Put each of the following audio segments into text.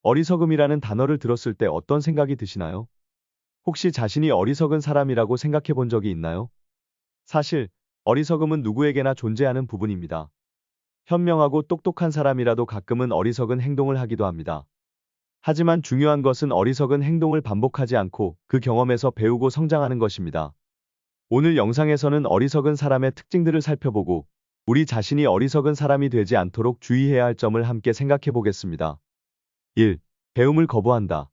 어리석음이라는 단어를 들었을 때 어떤 생각이 드시나요? 혹시 자신이 어리석은 사람이라고 생각해 본 적이 있나요? 사실, 어리석음은 누구에게나 존재하는 부분입니다. 현명하고 똑똑한 사람이라도 가끔은 어리석은 행동을 하기도 합니다. 하지만 중요한 것은 어리석은 행동을 반복하지 않고 그 경험에서 배우고 성장하는 것입니다. 오늘 영상에서는 어리석은 사람의 특징들을 살펴보고 우리 자신이 어리석은 사람이 되지 않도록 주의해야 할 점을 함께 생각해 보겠습니다. 1. 배움을 거부한다.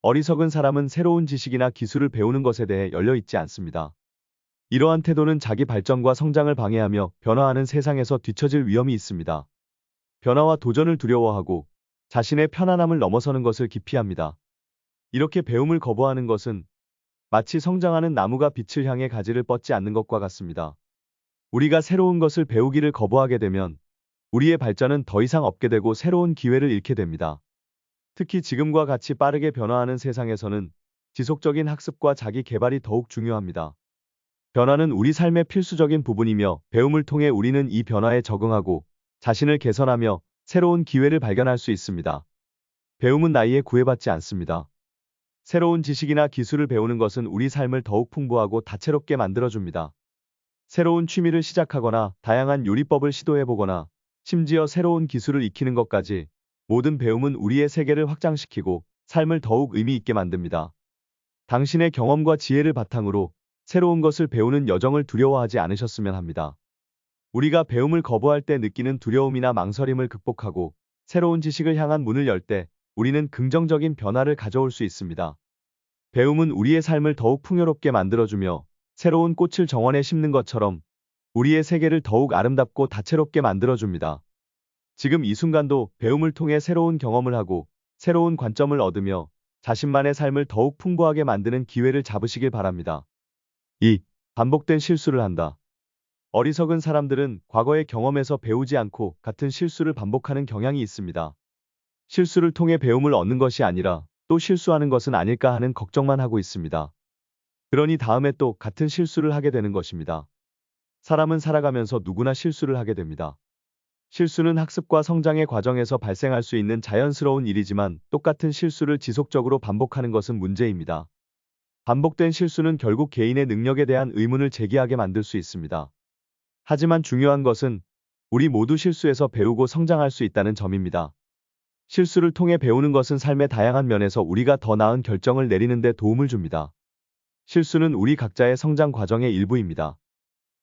어리석은 사람은 새로운 지식이나 기술을 배우는 것에 대해 열려 있지 않습니다. 이러한 태도는 자기 발전과 성장을 방해하며 변화하는 세상에서 뒤처질 위험이 있습니다. 변화와 도전을 두려워하고 자신의 편안함을 넘어서는 것을 기피합니다. 이렇게 배움을 거부하는 것은 마치 성장하는 나무가 빛을 향해 가지를 뻗지 않는 것과 같습니다. 우리가 새로운 것을 배우기를 거부하게 되면 우리의 발전은 더 이상 없게 되고 새로운 기회를 잃게 됩니다. 특히 지금과 같이 빠르게 변화하는 세상에서는 지속적인 학습과 자기 개발이 더욱 중요합니다. 변화는 우리 삶의 필수적인 부분이며 배움을 통해 우리는 이 변화에 적응하고 자신을 개선하며 새로운 기회를 발견할 수 있습니다. 배움은 나이에 구애받지 않습니다. 새로운 지식이나 기술을 배우는 것은 우리 삶을 더욱 풍부하고 다채롭게 만들어줍니다. 새로운 취미를 시작하거나 다양한 요리법을 시도해보거나 심지어 새로운 기술을 익히는 것까지 모든 배움은 우리의 세계를 확장시키고 삶을 더욱 의미 있게 만듭니다. 당신의 경험과 지혜를 바탕으로 새로운 것을 배우는 여정을 두려워하지 않으셨으면 합니다. 우리가 배움을 거부할 때 느끼는 두려움이나 망설임을 극복하고 새로운 지식을 향한 문을 열 때 우리는 긍정적인 변화를 가져올 수 있습니다. 배움은 우리의 삶을 더욱 풍요롭게 만들어주며 새로운 꽃을 정원에 심는 것처럼 우리의 세계를 더욱 아름답고 다채롭게 만들어줍니다. 지금 이 순간도 배움을 통해 새로운 경험을 하고 새로운 관점을 얻으며 자신만의 삶을 더욱 풍부하게 만드는 기회를 잡으시길 바랍니다. 2. 반복된 실수를 한다. 어리석은 사람들은 과거의 경험에서 배우지 않고 같은 실수를 반복하는 경향이 있습니다. 실수를 통해 배움을 얻는 것이 아니라 또 실수하는 것은 아닐까 하는 걱정만 하고 있습니다. 그러니 다음에 또 같은 실수를 하게 되는 것입니다. 사람은 살아가면서 누구나 실수를 하게 됩니다. 실수는 학습과 성장의 과정에서 발생할 수 있는 자연스러운 일이지만 똑같은 실수를 지속적으로 반복하는 것은 문제입니다. 반복된 실수는 결국 개인의 능력에 대한 의문을 제기하게 만들 수 있습니다. 하지만 중요한 것은 우리 모두 실수에서 배우고 성장할 수 있다는 점입니다. 실수를 통해 배우는 것은 삶의 다양한 면에서 우리가 더 나은 결정을 내리는 데 도움을 줍니다. 실수는 우리 각자의 성장 과정의 일부입니다.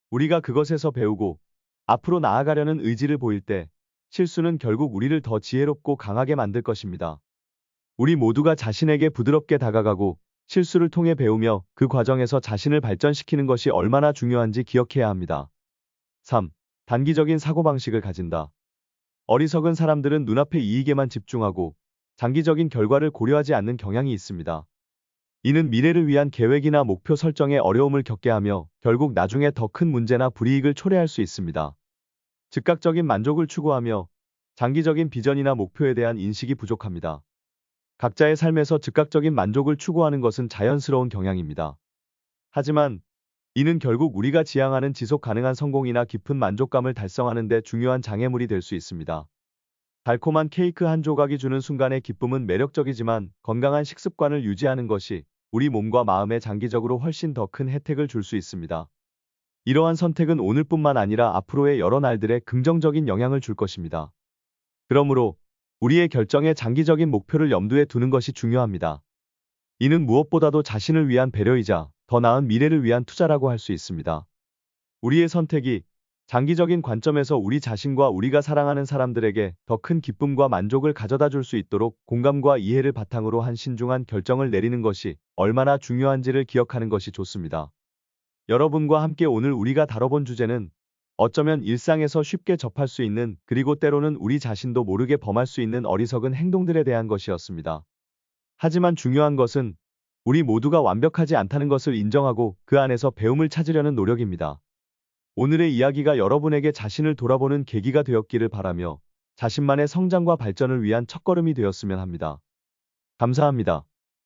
우리가 그것에서 배우고 앞으로 나아가려는 의지를 보일 때 실수는 결국 우리를 더 지혜롭고 강하게 만들 것입니다. 우리 모두가 자신에게 부드럽게 다가가고 실수를 통해 배우며 그 과정에서 자신을 발전시키는 것이 얼마나 중요한지 기억해야 합니다. 3. 단기적인 사고방식을 가진다. 어리석은 사람들은 눈앞의 이익에만 집중하고 장기적인 결과를 고려하지 않는 경향이 있습니다. 이는 미래를 위한 계획이나 목표 설정에 어려움을 겪게 하며 결국 나중에 더 큰 문제나 불이익을 초래할 수 있습니다. 즉각적인 만족을 추구하며 장기적인 비전이나 목표에 대한 인식이 부족합니다. 각자의 삶에서 즉각적인 만족을 추구하는 것은 자연스러운 경향입니다. 하지만 이는 결국 우리가 지향하는 지속 가능한 성공이나 깊은 만족감을 달성하는 데 중요한 장애물이 될 수 있습니다. 달콤한 케이크 한 조각이 주는 순간의 기쁨은 매력적이지만 건강한 식습관을 유지하는 것이 우리 몸과 마음에 장기적으로 훨씬 더 큰 혜택을 줄 수 있습니다. 이러한 선택은 오늘뿐만 아니라 앞으로의 여러 날들에 긍정적인 영향을 줄 것입니다. 그러므로 우리의 결정에 장기적인 목표를 염두에 두는 것이 중요합니다. 이는 무엇보다도 자신을 위한 배려이자 더 나은 미래를 위한 투자라고 할 수 있습니다. 우리의 선택이 장기적인 관점에서 우리 자신과 우리가 사랑하는 사람들에게 더 큰 기쁨과 만족을 가져다 줄 수 있도록 공감과 이해를 바탕으로 한 신중한 결정을 내리는 것이 얼마나 중요한지를 기억하는 것이 좋습니다. 여러분과 함께 오늘 우리가 다뤄본 주제는 어쩌면 일상에서 쉽게 접할 수 있는 그리고 때로는 우리 자신도 모르게 범할 수 있는 어리석은 행동들에 대한 것이었습니다. 하지만 중요한 것은 우리 모두가 완벽하지 않다는 것을 인정하고 그 안에서 배움을 찾으려는 노력입니다. 오늘의 이야기가 여러분에게 자신을 돌아보는 계기가 되었기를 바라며 자신만의 성장과 발전을 위한 첫걸음이 되었으면 합니다. 감사합니다.